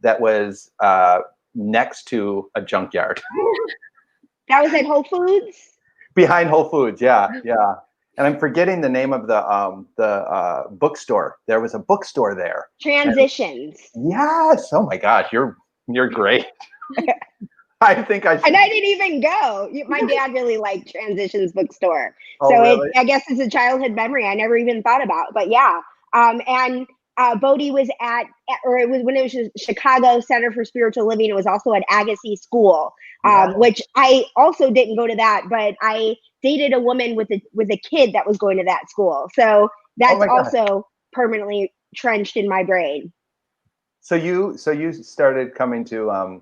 that was next to a junkyard. That was at Whole Foods? Behind Whole Foods, yeah. And I'm forgetting the name of the bookstore. There was a bookstore there. Transitions. Yes. Oh my gosh, you're great. I think I should. And I didn't even go. My dad really liked Transitions bookstore. Oh, So really? I guess it's a childhood memory I never even thought about. But yeah. And Bodie was or it was when it was Chicago Center for Spiritual Living. It was also at Agassiz School, which I also didn't go to that, but I dated a woman with a kid that was going to that school. So that's also permanently trenched in my brain. So you started coming to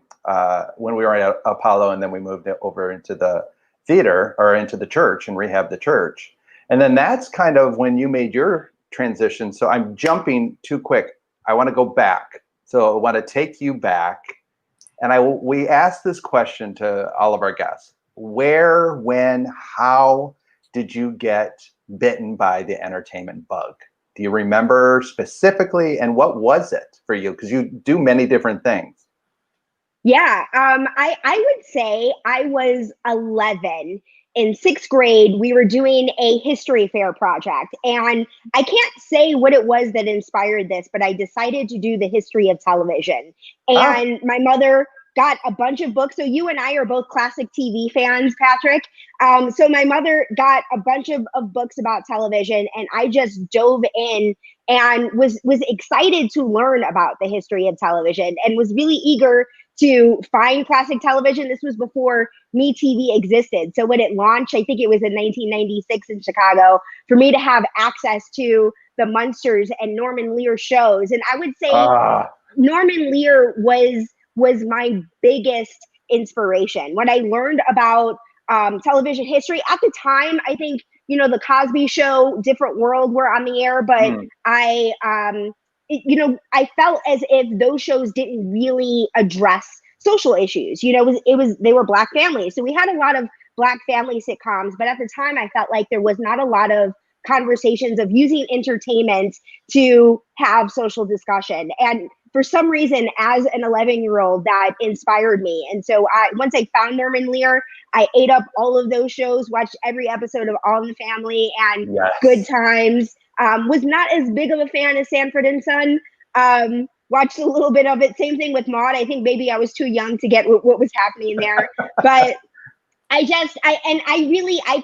when we were at Apollo, and then we moved over into the theater or into the church and rehabbed the church. And then that's kind of when you made your transition. So I'm jumping too quick. I want to go back. So I want to take you back. And we asked this question to all of our guests. Where, when, how did you get bitten by the entertainment bug? Do you remember specifically? And what was it for you? Because you do many different things. Yeah, I would say I was 11. In 6th grade, we were doing a history fair project. And I can't say what it was that inspired this, but I decided to do the history of television. And my mother got a bunch of books. So you and I are both classic TV fans, Patrick. So my mother got a bunch of books about television, and I just dove in and was excited to learn about the history of television and was really eager to find classic television. This was before MeTV existed. So when it launched, I think it was in 1996 in Chicago, for me to have access to the Munsters and Norman Lear shows. And I would say Norman Lear was my biggest inspiration. When I learned about television history at the time, I think, the Cosby Show, Different World were on the air, but I felt as if those shows didn't really address social issues. They were Black families. So we had a lot of Black family sitcoms, but at the time I felt like there was not a lot of conversations of using entertainment to have social discussion. And for some reason, as an 11-year-old, that inspired me. And so once I found Norman Lear, I ate up all of those shows, watched every episode of All in the Family and Good Times. Was not as big of a fan as Sanford and Son. Watched a little bit of it. Same thing with Maude. I think maybe I was too young to get what was happening there. But I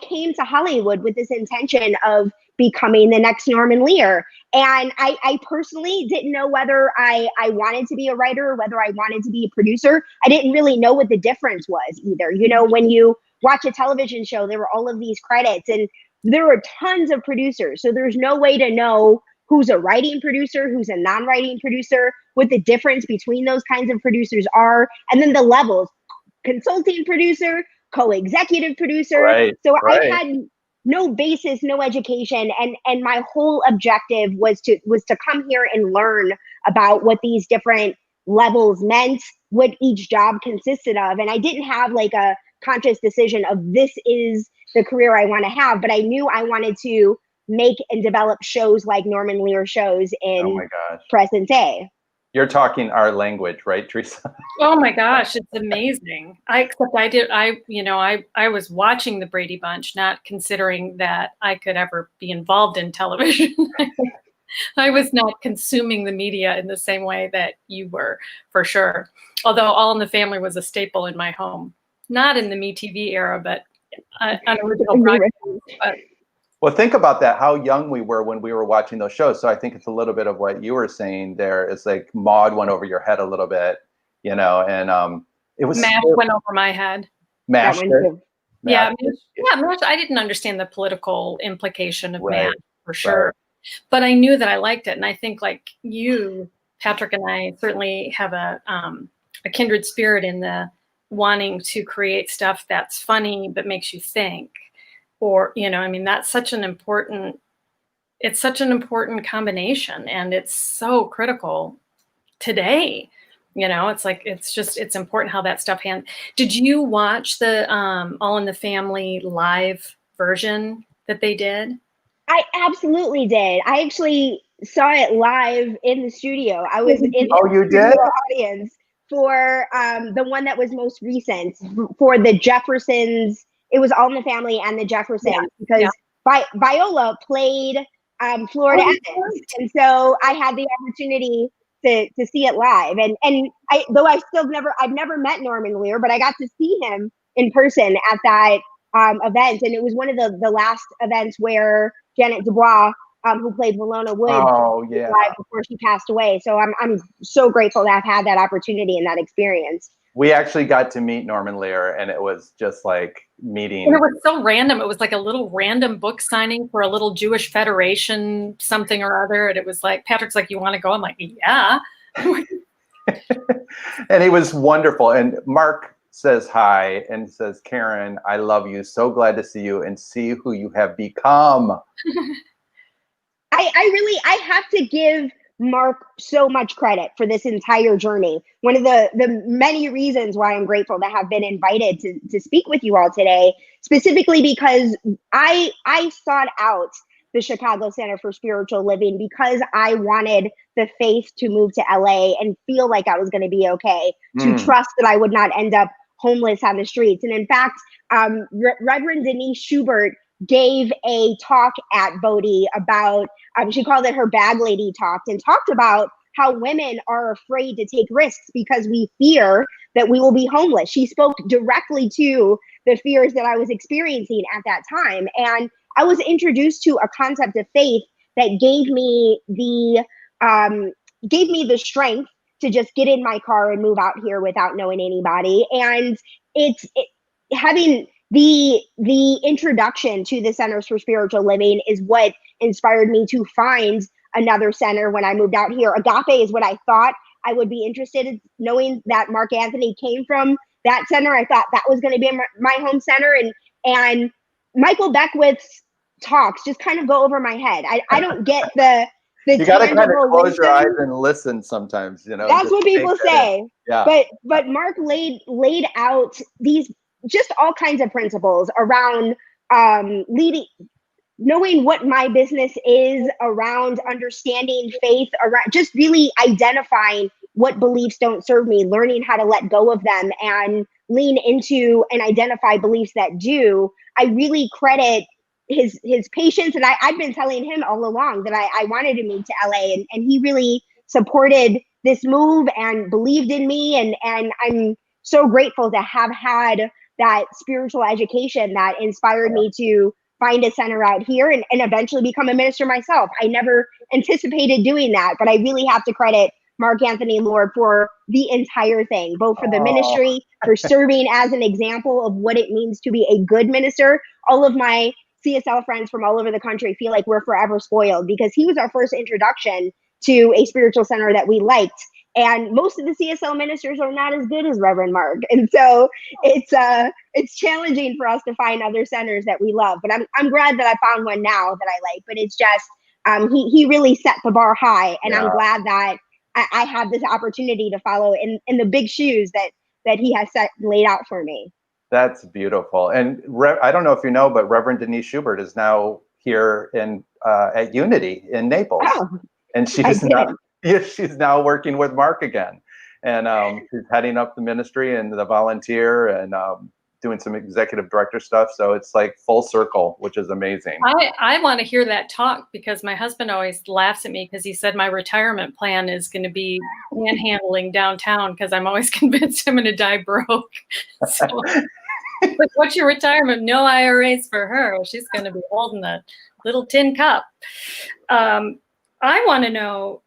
came to Hollywood with this intention of becoming the next Norman Lear. And I personally didn't know whether I wanted to be a writer or whether I wanted to be a producer. I didn't really know what the difference was either. When you watch a television show, there were all of these credits and there were tons of producers. So there's no way to know who's a writing producer, who's a non-writing producer, what the difference between those kinds of producers are. And then the levels, consulting producer, co-executive producer. I had no basis, no education. And my whole objective was to come here and learn about what these different levels meant, what each job consisted of. And I didn't have like a conscious decision of this is the career I want to have, but I knew I wanted to make and develop shows like Norman Lear shows in present day. You're talking our language, right, Teresa? Oh my gosh, it's amazing. I was watching the Brady Bunch, not considering that I could ever be involved in television. I was not consuming the media in the same way that you were, for sure. Although All in the Family was a staple in my home. Not in the MeTV era, but on original broadcast. Well, think about that, how young we were when we were watching those shows. So I think it's a little bit of what you were saying there. It's like Maude went over your head a little bit, and it was MASH went over my head. MASH. MASH. I didn't understand the political implication of MASH for sure, but I knew that I liked it. And I think like you, Patrick, and I certainly have a kindred spirit in the wanting to create stuff that's funny but makes you think. Or, that's such an important combination, and it's so critical today. It's important how that stuff Did you watch the All in the Family live version that they did? I absolutely did. I actually saw it live in the studio. I was in Oh, the you studio did? audience for the one that was most recent, for the Jeffersons. It was All in the Family and the Jeffersons, because Viola played Florida Evans, and so I had the opportunity to see it live. And I've never met Norman Lear, but I got to see him in person at that event, and it was one of the last events where Janet Dubois, who played Walona Wood, live before she passed away. So I'm so grateful to have had that opportunity and that experience. We actually got to meet Norman Lear, and it was just like meeting. And it was so random. It was like a little random book signing for a little Jewish Federation something or other. And it was like, Patrick's like, you want to go? I'm like, yeah. And he was wonderful. And Mark says hi and says, Karen, I love you. So glad to see you and see who you have become. I have to give Mark so much credit for this entire journey. One of the many reasons why I'm grateful to have been invited to speak with you all today, specifically because I sought out the Chicago Center for Spiritual Living because I wanted the faith to move to LA and feel like I was going to be okay, to trust that I would not end up homeless on the streets. And in fact, Reverend Denise Schubert gave a talk at Bodhi about, she called it her bag lady talk, and talked about how women are afraid to take risks because we fear that we will be homeless. She spoke directly to the fears that I was experiencing at that time. And I was introduced to a concept of faith that gave me the strength to just get in my car and move out here without knowing anybody. And having the introduction to the Centers for Spiritual Living is what inspired me to find another center when I moved out here. Agape is what I thought I would be interested in, knowing that Mark Anthony came from that center. I thought that was going to be my home center, and Michael Beckwith's talks just kind of go over my head. I don't get the you got to kind of close wisdom. your eyes and listen sometimes, you know. That's what people say. Yeah. But Mark laid out these just all kinds of principles around knowing what my business is, around understanding faith, around just really identifying what beliefs don't serve me, learning how to let go of them and lean into and identify beliefs that do. I really credit his patience, and I've been telling him all along that I wanted to move to LA, and he really supported this move and believed in me, and I'm so grateful to have had that spiritual education that inspired me to find a center out here and eventually become a minister myself. I never anticipated doing that, but I really have to credit Mark Anthony Lord for the entire thing, both for the ministry, for serving as an example of what it means to be a good minister. All of my CSL friends from all over the country feel like we're forever spoiled because he was our first introduction to a spiritual center that we liked. And most of the CSL ministers are not as good as Reverend Mark. And so it's challenging for us to find other centers that we love. But I'm glad that I found one now that I like. But it's just, he really set the bar high. And I'm glad that I have this opportunity to follow in the big shoes that he has laid out for me. That's beautiful. And I don't know if you know, but Reverend Denise Schubert is now here at Unity in Naples. Oh, and she's now working with Mark again. And she's heading up the ministry and the volunteer and doing some executive director stuff. So it's like full circle, which is amazing. I want to hear that talk because my husband always laughs at me because he said my retirement plan is going to be panhandling downtown because I'm always convinced I'm going to die broke. So, like, what's your retirement? No IRAs for her. She's going to be holding a little tin cup. I want to know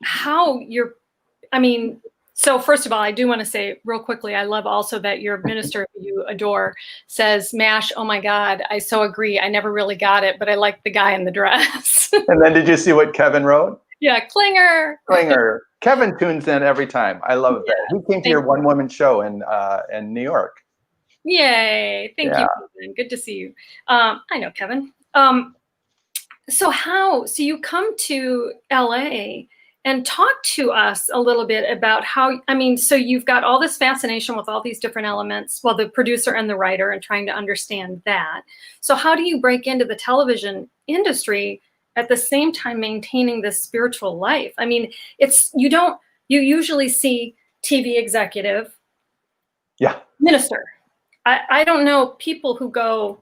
how so first of all, I do want to say real quickly, I love also that your minister who you adore says, Mash, oh my God, I so agree. I never really got it, but I like the guy in the dress. And then did you see what Kevin wrote? Yeah, Klinger. Kevin tunes in every time. I love that. He came to your one woman show in New York. Yay. Thank you, Kevin. Good to see you. I know Kevin. So you come to LA and talk to us a little bit about how, so you've got all this fascination with all these different elements, well, the producer and the writer, and trying to understand that. So how do you break into the television industry at the same time maintaining this spiritual life. I mean, you usually see TV executive, minister. I don't know people who go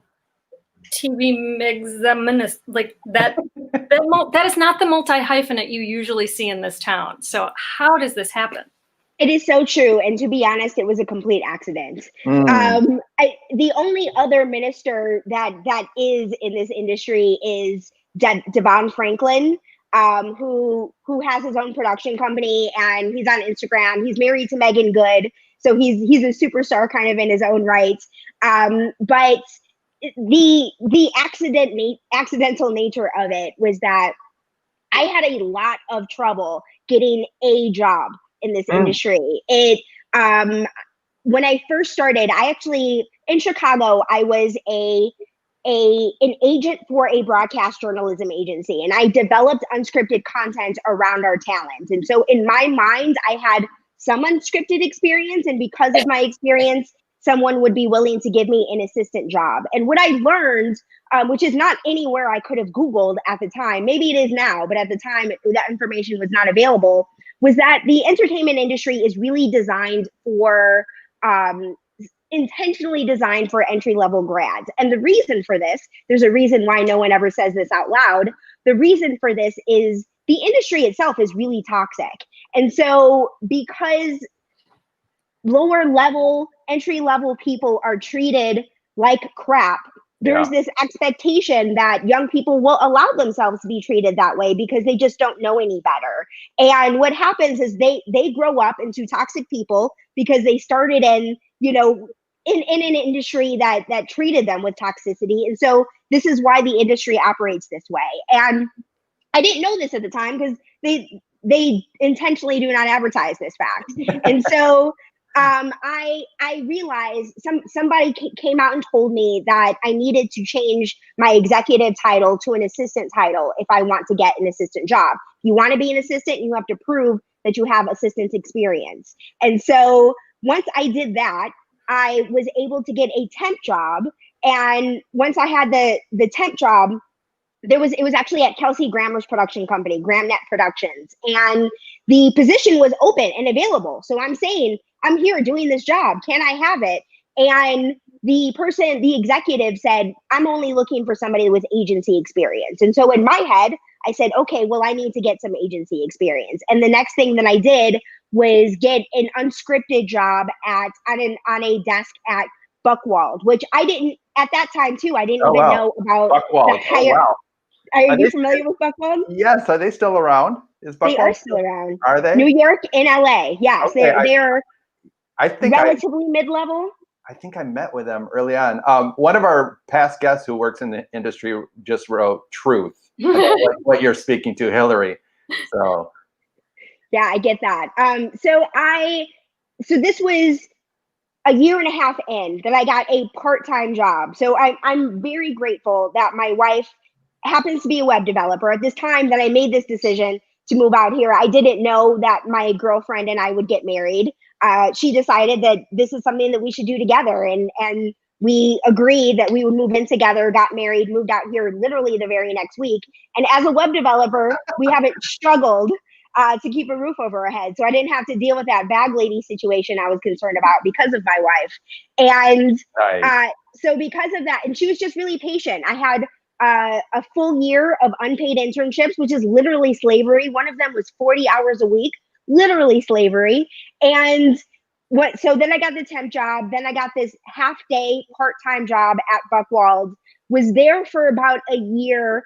TV minister like that. That is not the multi-hyphenate you usually see in this town. So how does this happen? It is so true. And to be honest, it was a complete accident. The only other minister that is in this industry is Devon Franklin, who has his own production company, and he's on Instagram. He's married to Megan Good. So he's a superstar kind of in his own right. But the accidental nature of it was that I had a lot of trouble getting a job in this industry. When I first started, I actually, in Chicago, I was an agent for a broadcast journalism agency, and I developed unscripted content around our talent. And so in my mind, I had some unscripted experience, and because of my experience, someone would be willing to give me an assistant job. And what I learned, which is not anywhere I could have Googled at the time, maybe it is now, but at the time that information was not available, was that the entertainment industry is really designed for, intentionally designed for entry-level grads. And the reason for this, there's a reason why no one ever says this out loud. The reason for this is the industry itself is really toxic. And so because lower level, entry level people are treated like crap, there's this expectation that young people will allow themselves to be treated that way because they just don't know any better. And what happens is they grow up into toxic people because they started in, in an industry that treated them with toxicity. And so this is why the industry operates this way. And I didn't know this at the time because they intentionally do not advertise this fact. And so I realized somebody came out and told me that I needed to change my executive title to an assistant title if I want to get an assistant job. If you want to be an assistant, you have to prove that you have assistant experience. And so once I did that, I was able to get a temp job. And once I had the temp job, it was actually at Kelsey Grammer's production company, Gramnet Productions. And the position was open and available. So I'm saying, I'm here doing this job. Can I have it? And the executive said, I'm only looking for somebody with agency experience. And so in my head, I said, okay, well, I need to get some agency experience. And the next thing that I did was get an unscripted job on a desk at Buckwald, which I didn't, at that time too, I didn't even know about Buckwald. Are you familiar with Buckwald? Yes. Are they still around? Is Buckwald? They are still around. Are they? New York and LA. Yes. Okay, they're I think relatively mid-level. I think I met with them early on. One of our past guests who works in the industry just wrote truth, what you're speaking to, Hillary. So yeah, I get that. So this was a year and a half in that I got a part-time job. So I'm very grateful that my wife happens to be a web developer. At this time that I made this decision to move out here, I didn't know that my girlfriend and I would get married. She decided that this is something that we should do together. And we agreed that we would move in together, got married, moved out here literally the very next week. And as a web developer, we haven't struggled to keep a roof over our head. So I didn't have to deal with that bag lady situation I was concerned about because of my wife. And so because of that, and she was just really patient. I had a full year of unpaid internships, which is literally slavery. One of them was 40 hours a week, literally slavery. And so then I got the temp job. Then I got this half-day part-time job at Buckwald. Was there for about a year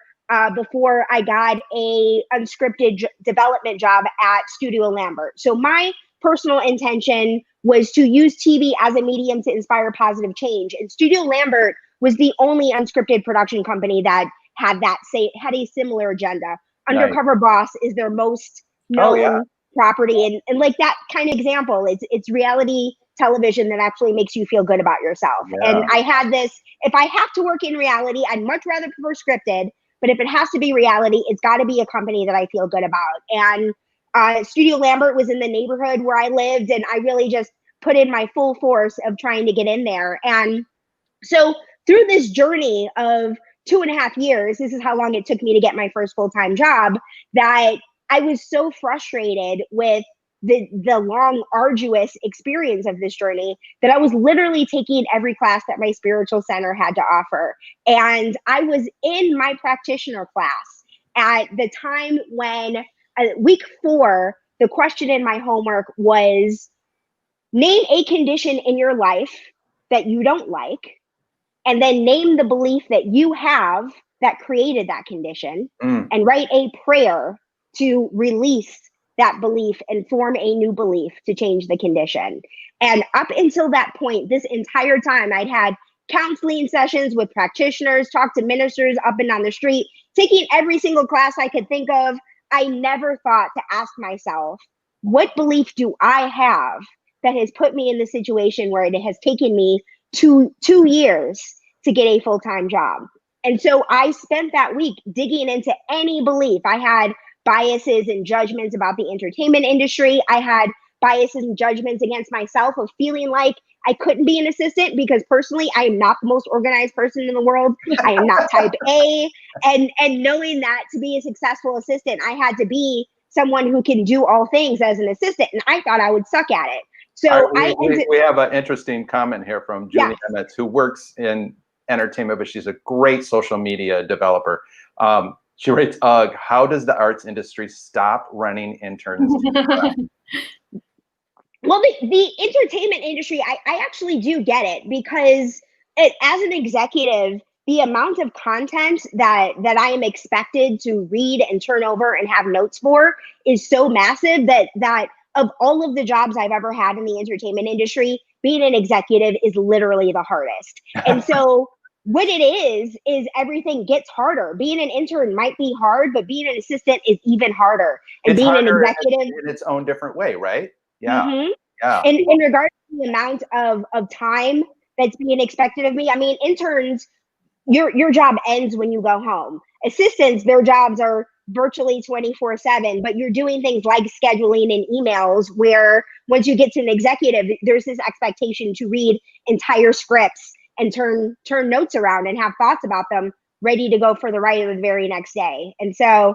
before I got a unscripted development job at Studio Lambert. So my personal intention was to use TV as a medium to inspire positive change. And Studio Lambert was the only unscripted production company that had a similar agenda. Undercover Boss is their most known property, and like that kind of example. It's reality television that actually makes you feel good about yourself. And I had this, if I have to work in reality, I'd much rather prefer scripted, but if it has to be reality, it's got to be a company that I feel good about. And Studio Lambert was in the neighborhood where I lived, and I really just put in my full force of trying to get in there. And so through this journey of 2.5 years, this is how long it took me to get my first full-time job, that I was so frustrated with the long, arduous experience of this journey that I was literally taking every class that my spiritual center had to offer. And I was in my practitioner class at the time when week 4, the question in my homework was, name a condition in your life that you don't like, and then name the belief that you have that created that condition, and write a prayer to release that belief and form a new belief to change the condition. And up until that point, this entire time, I'd had counseling sessions with practitioners, talked to ministers up and down the street, taking every single class I could think of. I never thought to ask myself, what belief do I have that has put me in the situation where it has taken me 2 years to get a full-time job? And so I spent that week digging into any belief. I had biases and judgments about the entertainment industry. I had biases and judgments against myself of feeling like I couldn't be an assistant because personally, I am not the most organized person in the world. I am not type A. And knowing that to be a successful assistant, I had to be someone who can do all things as an assistant. And I thought I would suck at it. So we have an interesting comment here from Julie Emmett, who works in entertainment, but she's a great social media developer. She writes, "Ugh, how does the arts industry stop running interns?" Well, the entertainment industry, I actually do get it, because as an executive, the amount of content that I am expected to read and turn over and have notes for is so massive that of all of the jobs I've ever had in the entertainment industry, being an executive is literally the hardest. And so what it is everything gets harder. Being an intern might be hard, but being an assistant is even harder. And It's being an harder executive in its own different way, right? Yeah. Mm-hmm. Yeah. In regards to the amount of time that's being expected of me, I mean, interns, your job ends when you go home. Assistants, their jobs are virtually 24/7, but you're doing things like scheduling and emails, where once you get to an executive, there's this expectation to read entire scripts and turn notes around and have thoughts about them ready to go for the write of the very next day. And so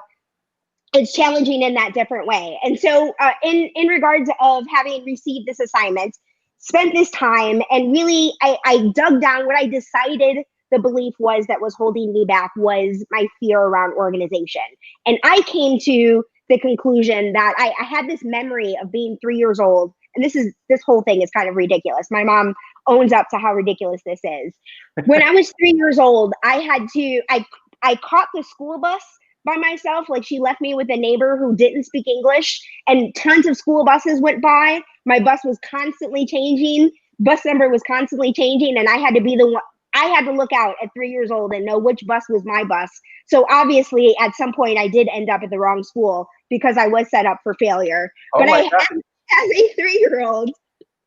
it's challenging in that different way. And so in regards of having received this assignment, spent this time, and really I dug down. What I decided the belief was that was holding me back was my fear around organization. And I came to the conclusion that I had this memory of being 3 years old. And this whole thing is kind of ridiculous. My mom owns up to how ridiculous this is. When I was 3 years old, I caught the school bus by myself. Like, she left me with a neighbor who didn't speak English, and tons of school buses went by. My bus was constantly changing. Bus number was constantly changing, and I had to be the one. I had to look out at 3 years old and know which bus was my bus. So obviously, at some point, I did end up at the wrong school because I was set up for failure. But as a 3-year-old,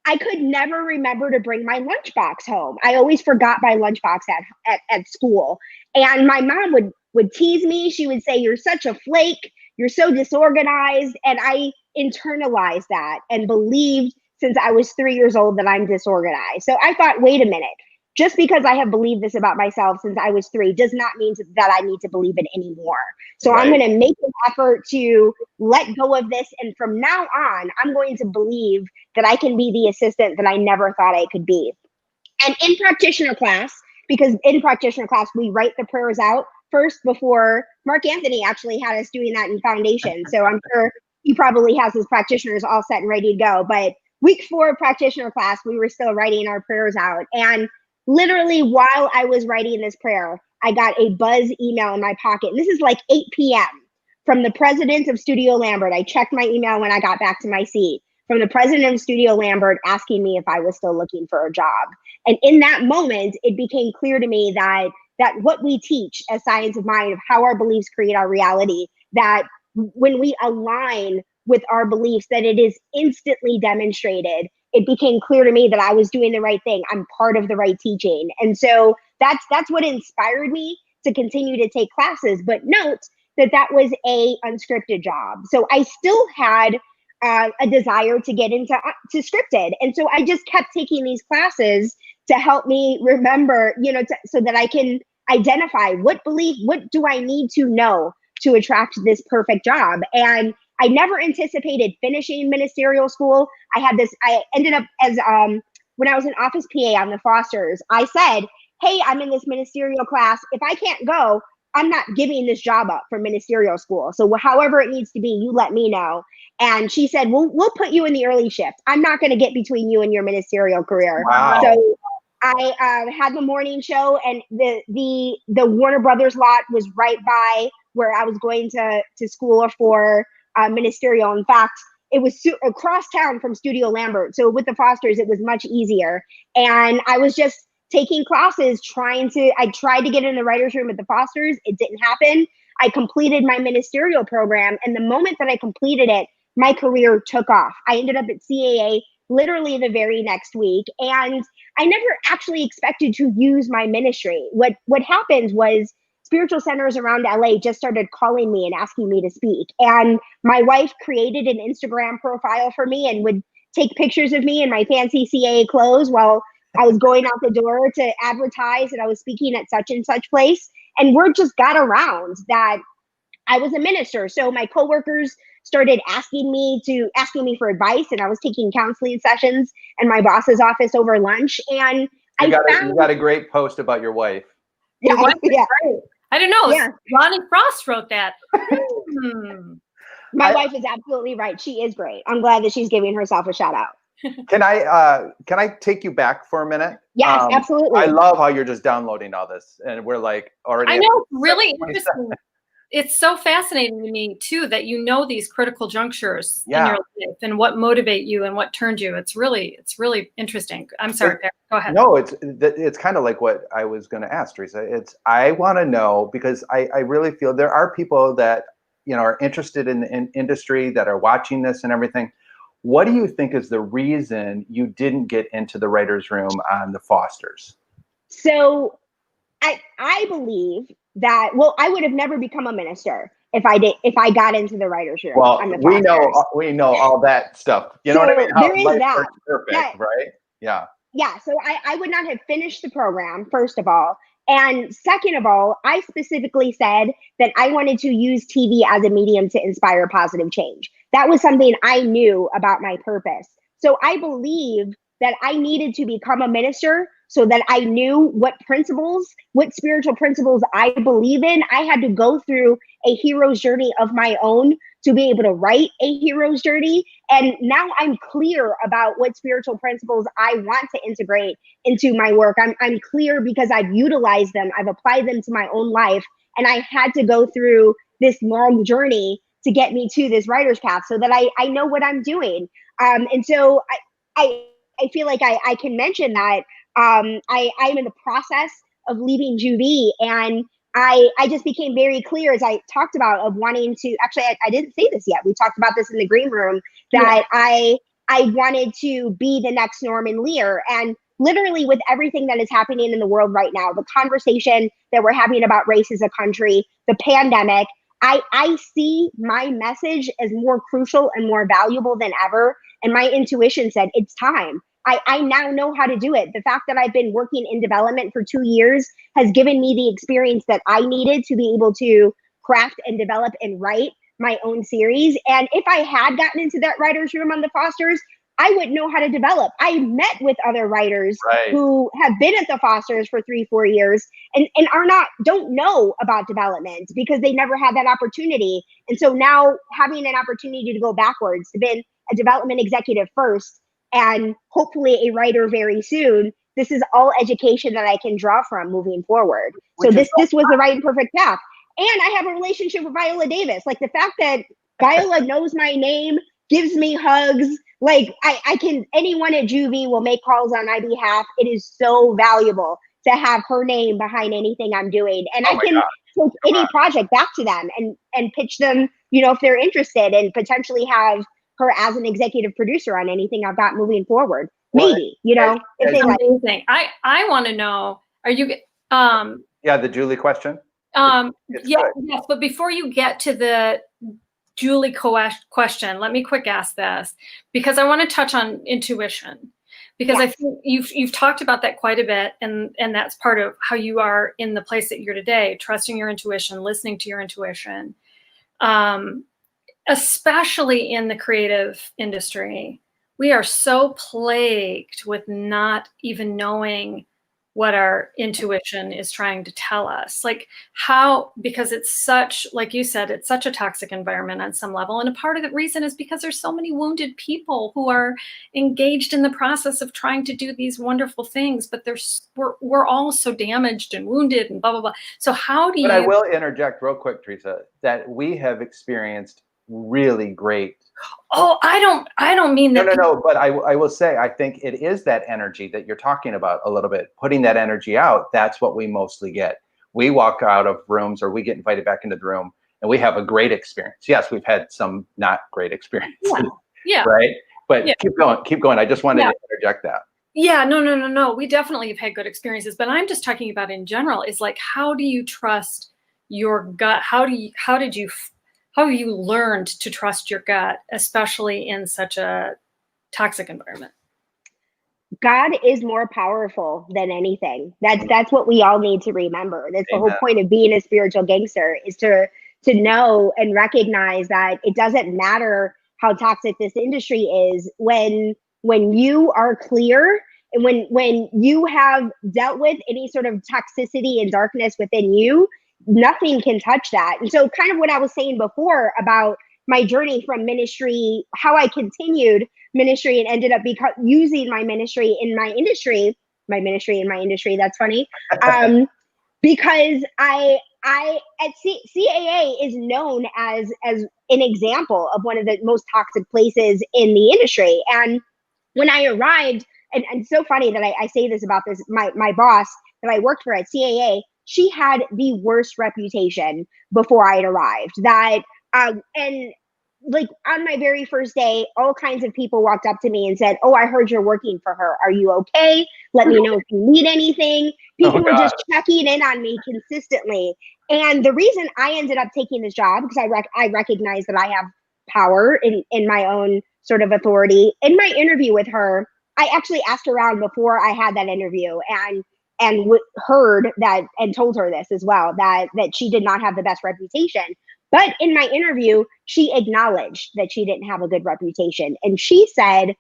I could never remember to bring my lunchbox home. I always forgot my lunchbox at school. And my mom would tease me. She would say, "You're such a flake. You're so disorganized." And I internalized that and believed since I was 3 years old that I'm disorganized. So I thought, wait a minute. Just because I have believed this about myself since I was 3 does not mean that I need to believe it anymore. So I'm going to make an effort to let go of this. And from now on, I'm going to believe that I can be the assistant that I never thought I could be. And in practitioner class, because in practitioner class, we write the prayers out first before Mark Anthony actually had us doing that in foundation. So I'm sure he probably has his practitioners all set and ready to go. But week 4 of practitioner class, we were still writing our prayers out. And literally, while I was writing this prayer, I got a buzz email in my pocket. And this is like 8 p.m. from the president of Studio Lambert. I checked my email when I got back to my seat. From the president of Studio Lambert asking me if I was still looking for a job. And in that moment, it became clear to me that what we teach as science of mind, of how our beliefs create our reality, that when we align with our beliefs, that it is instantly demonstrated. It became clear to me that I was doing the right thing. I'm part of the right teaching. And so that's what inspired me to continue to take classes. But note that was a unscripted job. So I still had a desire to get into scripted. And so I just kept taking these classes to help me remember, so that I can identify what do I need to know to attract this perfect job. And I never anticipated finishing ministerial school. I ended up as, when I was an office PA on the Fosters, I said, hey, I'm in this ministerial class. If I can't go, I'm not giving this job up for ministerial school. So however it needs to be, you let me know. And she said, we'll put you in the early shift. I'm not going to get between you and your ministerial career. Wow. So I had the morning show, and the Warner Brothers lot was right by where I was going to school for ministerial. In fact, it was across town from Studio Lambert. So with the Fosters, it was much easier. And I was just taking classes, I tried to get in the writer's room at the Fosters. It didn't happen. I completed my ministerial program. And the moment that I completed it, my career took off. I ended up at CAA literally the very next week. And I never actually expected to use my ministry. What happened was spiritual centers around LA just started calling me and asking me to speak. And my wife created an Instagram profile for me and would take pictures of me in my fancy CAA clothes while I was going out the door to advertise that I was speaking at such and such place. And word just got around that I was a minister. So my coworkers started asking me for advice, and I was taking counseling sessions in my boss's office over lunch. And you got a great post about your wife. Yeah, your wife yeah. Great. I don't know. Yeah. Ronnie Frost wrote that. My wife is absolutely right. She is great. I'm glad that she's giving herself a shout out. Can I take you back for a minute? Yes, absolutely. I love how you're just downloading all this, and we're like already. I know, really interesting. It's so fascinating to me too that you know these critical junctures in your life and what motivate you and what turned you. It's really interesting. I'm sorry, Perry, go ahead. No, it's kind of like what I was going to ask, Teresa. I want to know, because I really feel there are people that are interested in industry that are watching this and everything. What do you think is the reason you didn't get into the writer's room on the Fosters? So I believe that, I would have never become a minister if I got into the writer's room. Well, on the we know all that stuff. You know what I mean? There is that. Perfect, right? Yeah. Yeah. So I would not have finished the program, first of all. And second of all, I specifically said that I wanted to use TV as a medium to inspire positive change. That was something I knew about my purpose. So I believe that I needed to become a minister so that I knew what spiritual principles I believe in. I had to go through a hero's journey of my own to be able to write a hero's journey. And now I'm clear about what spiritual principles I want to integrate into my work. I'm clear because I've utilized them. I've applied them to my own life. And I had to go through this long journey to get me to this writer's path so that I know what I'm doing. And so I feel like I can mention that I'm in the process of leaving JuVee, and I just became very clear, as I talked about, of wanting to, actually, I didn't say this yet. We talked about this in the green room, that I wanted to be the next Norman Lear. And literally with everything that is happening in the world right now, the conversation that we're having about race as a country, the pandemic, I see my message as more crucial and more valuable than ever. And my intuition said, it's time. I now know how to do it. The fact that I've been working in development for 2 years has given me the experience that I needed to be able to craft and develop and write my own series. And if I had gotten into that writer's room on the Fosters, I wouldn't know how to develop. I met with other writers who have been at the Fosters for 3-4 years and don't know about development because they never had that opportunity. And so now having an opportunity to go backwards, to be a development executive first, and hopefully a writer very soon, this is all education that I can draw from moving forward. So this was the right and perfect path. And I have a relationship with Viola Davis. Like the fact that Viola knows my name, gives me hugs, like anyone at JuVee will make calls on my behalf. It is so valuable to have her name behind anything I'm doing. And I can take any project back to them and pitch them, if they're interested, and potentially have her as an executive producer on anything I've got moving forward. Maybe, if they like. Amazing. I want to know, are you, the Julie question? yes, but before you get to the Julie question, let me quick ask this, because I want to touch on intuition. Because Yes. I think you've talked about that quite a bit, and that's part of how you are in the place that you're today, trusting your intuition, listening to your intuition, especially in the creative industry. We are so plagued with not even knowing what our intuition is trying to tell us. Like how, because it's such, like you said, it's such a toxic environment on some level. And a part of the reason is because there's so many wounded people who are engaged in the process of trying to do these wonderful things, but we're all so damaged and wounded and blah, blah, blah. So how do you— But I will interject real quick, Teresa, that we have experienced really great— Oh, I don't mean that. No. But I will say, I think it is that energy that you're talking about a little bit, putting that energy out. That's what we mostly get. We walk out of rooms, or we get invited back into the room, and we have a great experience. Yes, we've had some not great experiences. Yeah. Right. But yeah. Keep going. I just wanted to interject that. Yeah, no. We definitely have had good experiences, but I'm just talking about in general is like, how do you trust your gut? How have you learned to trust your gut, especially in such a toxic environment? God is more powerful than anything. That's what we all need to remember. That's the whole point of being a spiritual gangster, is to know and recognize that it doesn't matter how toxic this industry is. When you are clear, and when you have dealt with any sort of toxicity and darkness within you, nothing can touch that. And so kind of what I was saying before about my journey from ministry, how I continued ministry and ended up using my ministry in my industry, that's funny. Because I at CAA is known as an example of one of the most toxic places in the industry. And when I arrived, and so funny that I say this about this, my boss that I worked for at CAA, she had the worst reputation before I had arrived. That and like on my very first day, all kinds of people walked up to me and said, "Oh, I heard you're working for her. Are you okay? Let me know if you need anything." People were just checking in on me consistently. And the reason I ended up taking this job, because I recognize that I have power in my own sort of authority. In my interview with her, I actually asked around before I had that interview, and heard that, and told her this as well, that she did not have the best reputation. But in my interview, she acknowledged that she didn't have a good reputation. And she said,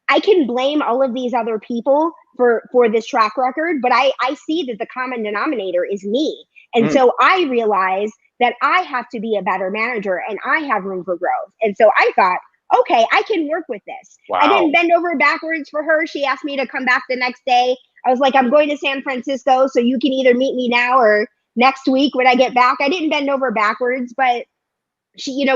"I can blame all of these other people for this track record, but I see that the common denominator is me. And so I realize that I have to be a better manager, and I have room for growth." And so I thought, okay, I can work with this. Wow. I didn't bend over backwards for her. She asked me to come back the next day. I was like, "I'm going to San Francisco, so you can either meet me now or next week when I get back." I didn't bend over backwards, but she,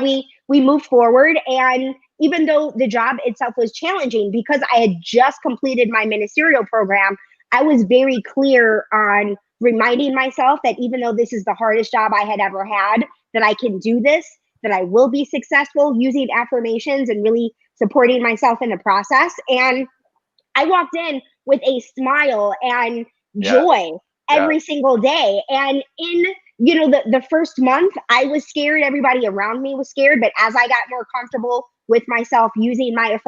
we moved forward. And even though the job itself was challenging, because I had just completed my ministerial program, I was very clear on reminding myself that even though this is the hardest job I had ever had, that I can do this, that I will be successful, using affirmations and really supporting myself in the process. And I walked in with a smile and joy every single day. And in the first month, I was scared. Everybody around me was scared. But as I got more comfortable with myself, using my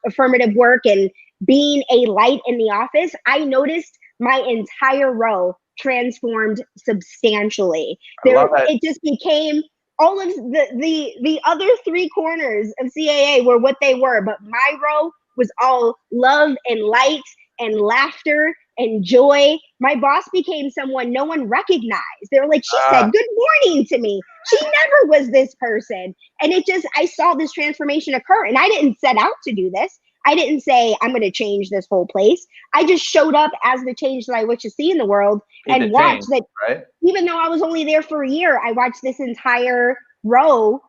affirmative work and being a light in the office, I noticed my entire row transformed substantially. It just became all of the other three corners of CAA were what they were, but my row was all love and light and laughter and joy. My boss became someone no one recognized. They were like, "She said good morning to me. She never was this person." And I saw this transformation occur. And I didn't set out to do this. I didn't say, "I'm going to change this whole place." I just showed up as the change that I wish to see in the world, and watched that. Right? Even though I was only there for a year, I watched this entire row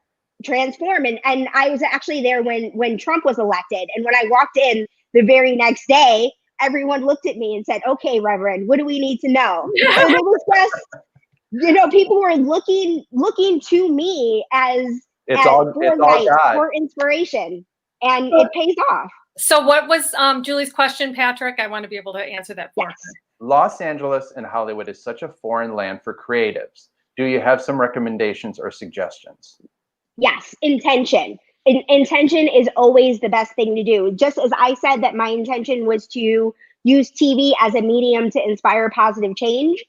transform. And I was actually there when Trump was elected. And when I walked in the very next day, everyone looked at me and said, "Okay, Reverend, what do we need to know?" So it was just, people were looking to me for inspiration, and it pays off. So what was Julie's question, Patrick? I want to be able to answer that for her. Los Angeles and Hollywood is such a foreign land for creatives. Do you have some recommendations or suggestions? Yes, intention. intention is always the best thing to do. Just as I said that my intention was to use TV as a medium to inspire positive change,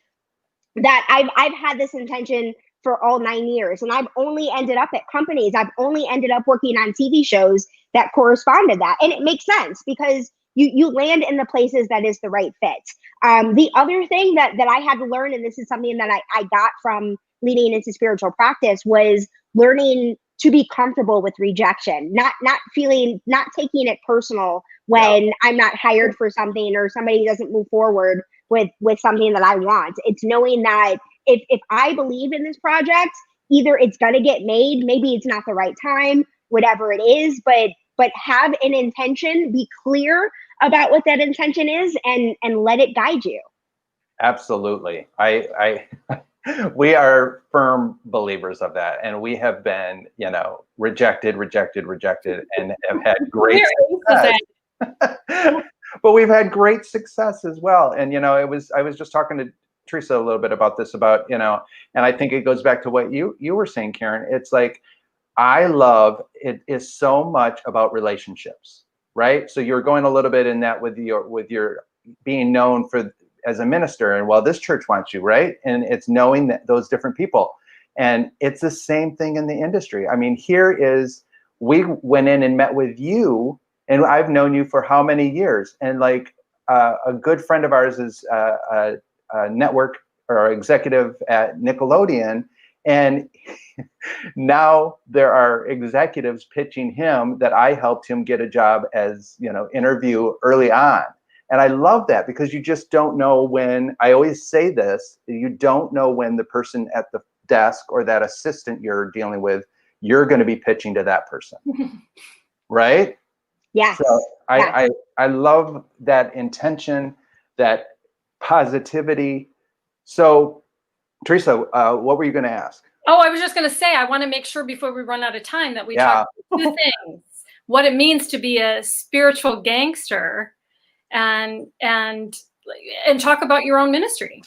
that I've had this intention for all 9 years, and I've only ended up at companies. I've only ended up working on TV shows that correspond to that, and it makes sense because you land in the places that is the right fit. The other thing that I had to learn, and this is something that I got from leading into spiritual practice, was learning to be comfortable with rejection, not taking it personal when I'm not hired for something or somebody doesn't move forward with something that I want. It's knowing that if I believe in this project, either it's going to get made, maybe it's not the right time, whatever it is, but have an intention, be clear about what that intention is, and let it guide you. Absolutely. We are firm believers of that, and we have been, rejected, and have had great success. But we've had great success as well. And I was just talking to Teresa a little bit about this, and I think it goes back to what you were saying, Karen. It's like, I love it is so much about relationships, right? So you're going a little bit in that with your being known for as a minister, and well, this church wants you, right? And it's knowing that those different people, and it's the same thing in the industry. I mean, we went in and met with you, and I've known you for how many years? And like a good friend of ours is a network or executive at Nickelodeon, and now there are executives pitching him that I helped him get a job as interview early on. And I love that, because you just don't know when, I always say this, you don't know when the person at the desk or that assistant you're dealing with, you're going to be pitching to that person. Right? Yes. So I love that intention, that positivity. So Teresa, what were you going to ask? Oh, I was just going to say, I want to make sure before we run out of time that we talk about 2 things: what it means to be a spiritual gangster, and talk about your own ministry.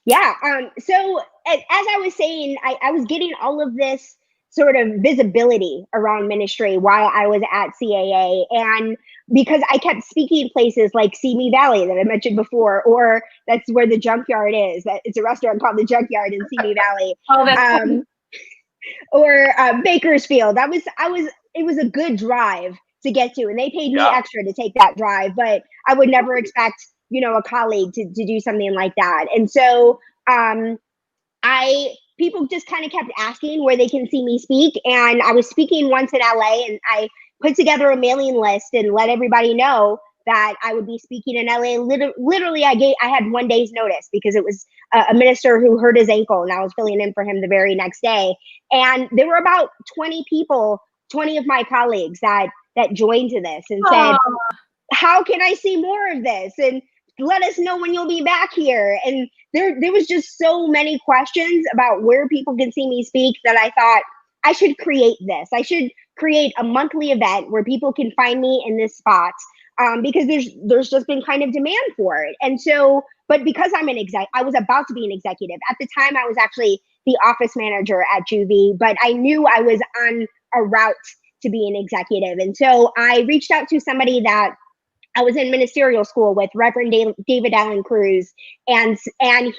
Yeah. So as I was saying, I was getting all of this sort of visibility around ministry while I was at CAA, and because I kept speaking places like Simi Valley that I mentioned before, or that's where the Junkyard is. It's a restaurant called the Junkyard in Simi Valley. Oh, that's funny. Or Bakersfield. It was a good drive to get to, and they paid me extra to take that drive, but I would never expect, a colleague to do something like that. And so people just kind of kept asking where they can see me speak. And I was speaking once in LA, and I put together a mailing list and let everybody know that I would be speaking in LA. Literally, I had 1 day's notice, because it was a minister who hurt his ankle, and I was filling in for him the very next day. And there were about 20 people, 20 of my colleagues that joined to this and said, how can I see more of this? And let us know when you'll be back here. And there was just so many questions about where people can see me speak that I thought I should create this. I should create a monthly event where people can find me in this spot, because there's just been kind of demand for it. And so, but because I'm I was about to be an executive. At the time, I was actually the office manager at JuVee, but I knew I was on a route to be an executive. And so I reached out to somebody that I was in ministerial school with, Reverend David Allen Cruz, and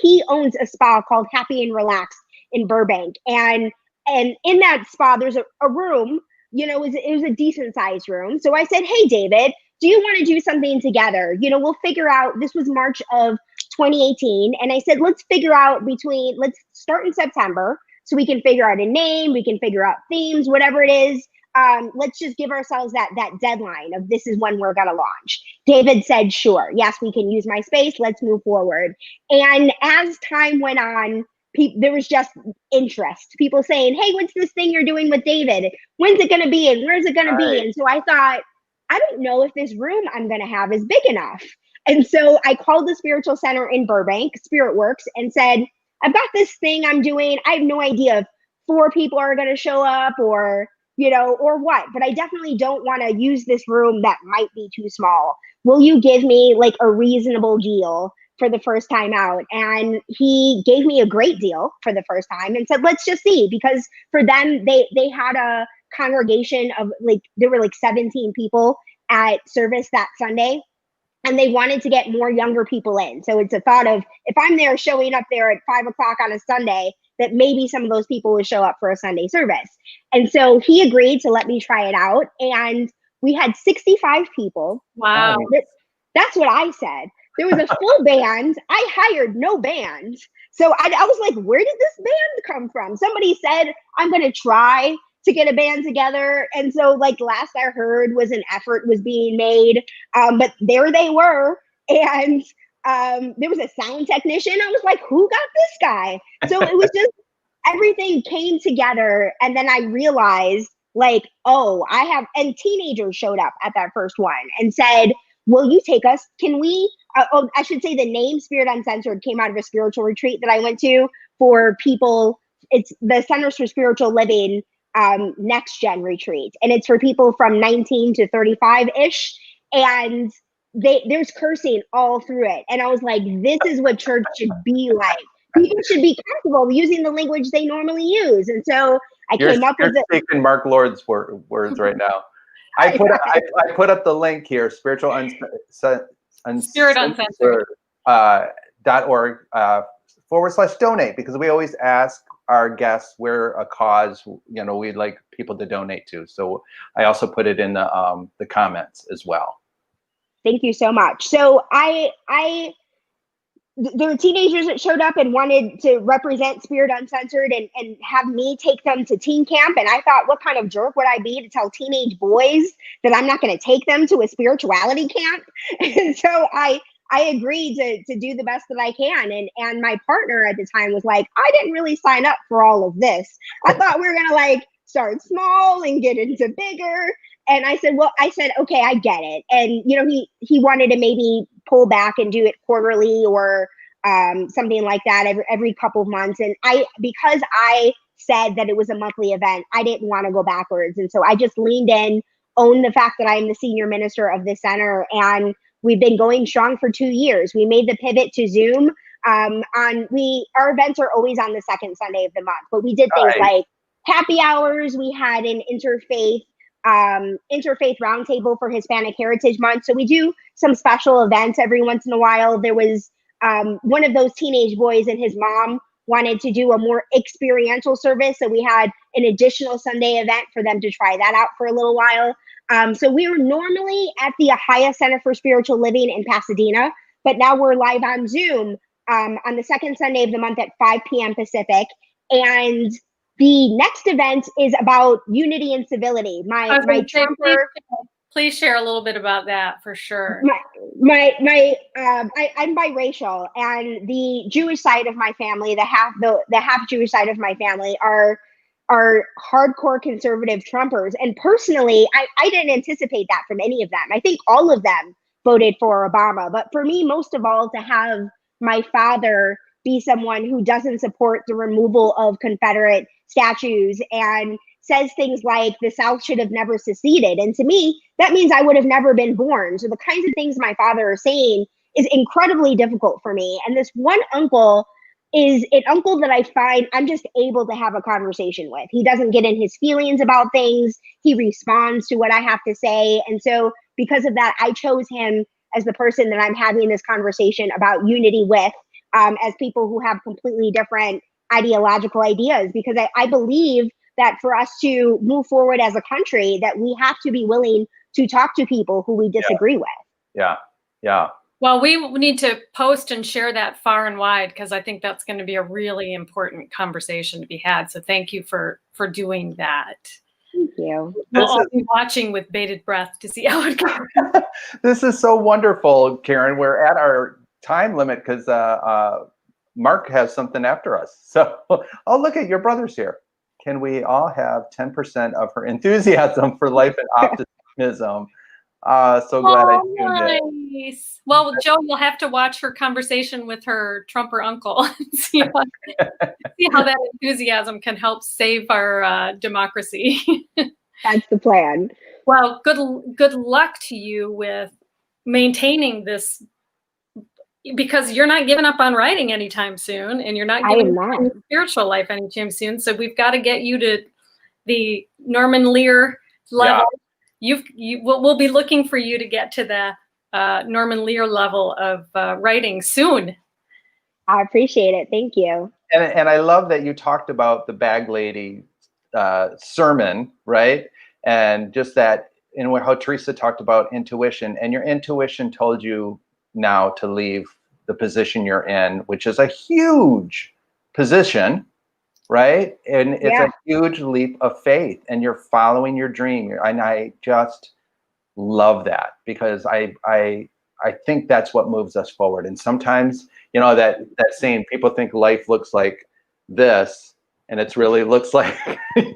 he owns a spa called Happy and Relaxed in Burbank. And in that spa, there's a room, it was a decent sized room. So I said, hey, David, do you want to do something together? We'll figure out, this was March of 2018. And I said, let's start in September so we can figure out a name, we can figure out themes, whatever it is. Let's just give ourselves that deadline of this is when we're going to launch. David said, sure. Yes, we can use my space. Let's move forward. And as time went on, there was just interest. People saying, hey, what's this thing you're doing with David? When's it going to be? And where's it going to be? And so I thought, I don't know if this room I'm going to have is big enough. And so I called the spiritual center in Burbank, Spirit Works, and said, I've got this thing I'm doing. I have no idea if 4 people are going to show up or what, but I definitely don't want to use this room that might be too small. Will you give me like a reasonable deal for the first time out? And he gave me a great deal for the first time and said, let's just see, because for them, they had congregation of like, there were like 17 people at service that Sunday. And they wanted to get more younger people in. So it's a thought of, if I'm there showing up there at 5 o'clock on a Sunday, that maybe some of those people would show up for a Sunday service. And so he agreed to let me try it out. And we had 65 people. Wow. That's what I said. There was a full band. I hired no band. So I was like, where did this band come from? Somebody said, I'm going to try to get a band together. And so like last I heard was an effort was being made, but there they were. And there was a sound technician. I was like, who got this guy? So it was just, everything came together. And then I realized like, oh, and teenagers showed up at that first one and said, will you take us? Can we, I should say the name Spirit Uncensored came out of a spiritual retreat that I went to for people. It's the Centers for Spiritual Living next gen retreat, and it's for people from 19 to 35-ish, and there's cursing all through it. And I was like, this is what church should be like. People should be comfortable using the language they normally use. And so You're with speaking Mark Lord's words right now. I put up the link here, Spirit Uncensored .org /donate, because we always ask our guests where a cause we'd like people to donate to. So I also put it in the comments as well. Thank you so much. So there were teenagers that showed up and wanted to represent Spirit Uncensored and have me take them to teen camp. And I thought, what kind of jerk would I be to tell teenage boys that I'm not going to take them to a spirituality camp? And so I agreed to do the best that I can. And my partner at the time was like, I didn't really sign up for all of this. I thought we were going to like start small and get into bigger. And I said, okay, I get it. And, he wanted to maybe pull back and do it quarterly or something like that every couple of months. And because I said that it was a monthly event, I didn't want to go backwards. And so I just leaned in, owned the fact that I'm the senior minister of the center, and we've been going strong for 2 years. We made the pivot to Zoom. Our events are always on the second Sunday of the month, but we did things like happy hours. We had an interfaith roundtable for Hispanic Heritage Month. So we do some special events every once in a while. There was one of those teenage boys and his mom wanted to do a more experiential service. So we had an additional Sunday event for them to try that out for a little while. So we were normally at the Ahia Center for Spiritual Living in Pasadena, but now we're live on Zoom on the second Sunday of the month at 5 p.m. Pacific. And the next event is about unity and civility. Please share a little bit about that for sure. I'm biracial, and the Jewish side of my family, the half Jewish side of my family are hardcore conservative Trumpers. And personally, I didn't anticipate that from any of them. I think all of them voted for Obama. But for me, most of all, to have my father be someone who doesn't support the removal of Confederate statues and says things like the South should have never seceded. And to me, that means I would have never been born. So the kinds of things my father is saying is incredibly difficult for me. And this one uncle is an uncle that I find I'm just able to have a conversation with. He doesn't get in his feelings about things. He responds to what I have to say. And so because of that, I chose him as the person that I'm having this conversation about unity with, as people who have completely different ideological ideas, because I believe that for us to move forward as a country, that we have to be willing to talk to people who we disagree with. Yeah. Well, we need to post and share that far and wide, because I think that's going to be a really important conversation to be had. So thank you for doing that. Thank you. We'll all be watching with bated breath to see how it goes. This is so wonderful, Karen. We're at our time limit because Mark has something after us. So, oh, look at your brother's here. Can we all have 10% of her enthusiasm for life and optimism? So glad I tuned in. Well, Joe, you'll have to watch her conversation with her Trumper uncle and see how that enthusiasm can help save our democracy. That's the plan. Well, good luck to you with maintaining this, because you're not giving up on writing anytime soon, and you're not giving up on your spiritual life anytime soon. So we've got to get you to the Norman Lear level. We'll be looking for you to get to the Norman Lear level of writing soon. I appreciate it. Thank you. And I love that you talked about the bag lady sermon, right? And just that, how Teresa talked about intuition, and your intuition told you now to leave the position you're in, which is a huge position, right? And it's a huge leap of faith, and you're following your dream. And I just love that, because I think that's what moves us forward. And sometimes, that saying, people think life looks like this, and it really looks like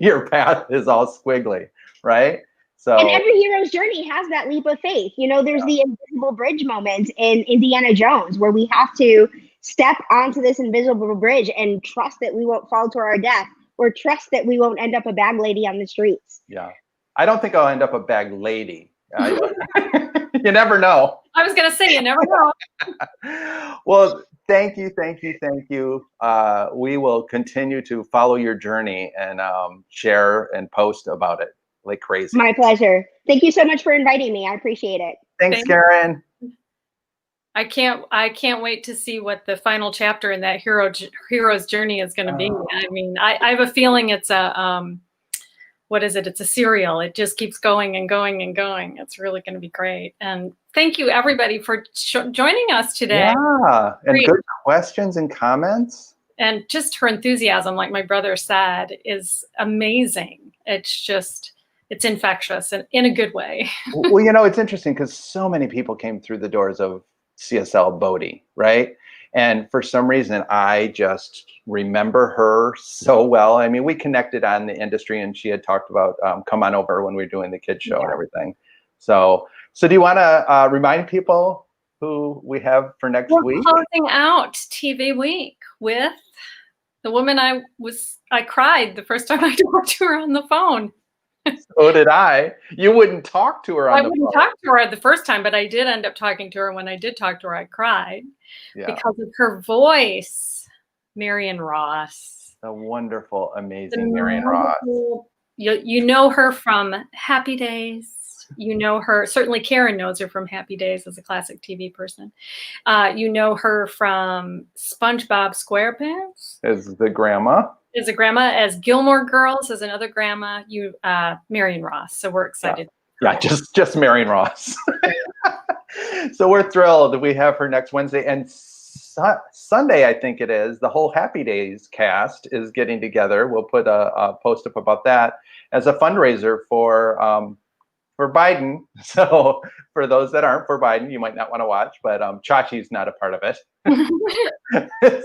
your path is all squiggly, right? So, and every hero's journey has that leap of faith. There's the invisible bridge moment in Indiana Jones, where we have to step onto this invisible bridge and trust that we won't fall to our death, or trust that we won't end up a bag lady on the streets. Yeah. I don't think I'll end up a bag lady. You never know. I was going to say, you never know. Well, thank you. We will continue to follow your journey and share and post about it like crazy. My pleasure. Thank you so much for inviting me. I appreciate it. Thanks, Karen. I can't wait to see what the final chapter in that hero's journey is going to be. I mean, I have a feeling it's a what is it? It's a serial. It just keeps going and going and going. It's really going to be great. And thank you, everybody, for joining us today. Yeah, and good questions and comments. And just her enthusiasm, like my brother said, is amazing. It's infectious and in a good way. Well, it's interesting because so many people came through the doors of CSL Bodhi, right? And for some reason, I just remember her so well. I mean, we connected on the industry, and she had talked about come on over when we were doing the kids show and everything. So do you want to remind people who we have for next week? We're closing out TV week with the woman I cried the first time I talked to her on the phone. So did I. You wouldn't talk to her on the phone. I wouldn't talk to her the first time, but I did end up talking to her. When I did talk to her, I cried because of her voice. Marion Ross. The wonderful, amazing Marion Ross. You know her from Happy Days. You know her, certainly Karen knows her from Happy Days as a classic TV person. You know her from SpongeBob SquarePants. As the grandma. As a grandma, as Gilmore Girls, as another grandma, Marion Ross. So we're excited. Yeah, just Marion Ross. So we're thrilled. We have her next Wednesday, and Sunday, I think it is. The whole Happy Days cast is getting together. We'll put a post up about that as a fundraiser for Biden. So for those that aren't for Biden, you might not want to watch, but Chachi's not a part of it.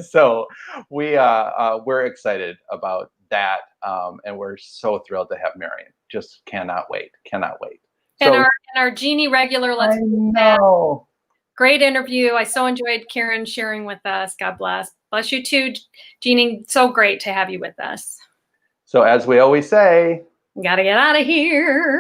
So we're excited about that, and we're so thrilled to have Marion. Just cannot wait. And our Jeannie regular, let's know. Great interview. I so enjoyed Karen sharing with us. God bless. Bless you too, Jeannie. So great to have you with us. So as we always say, gotta get out of here.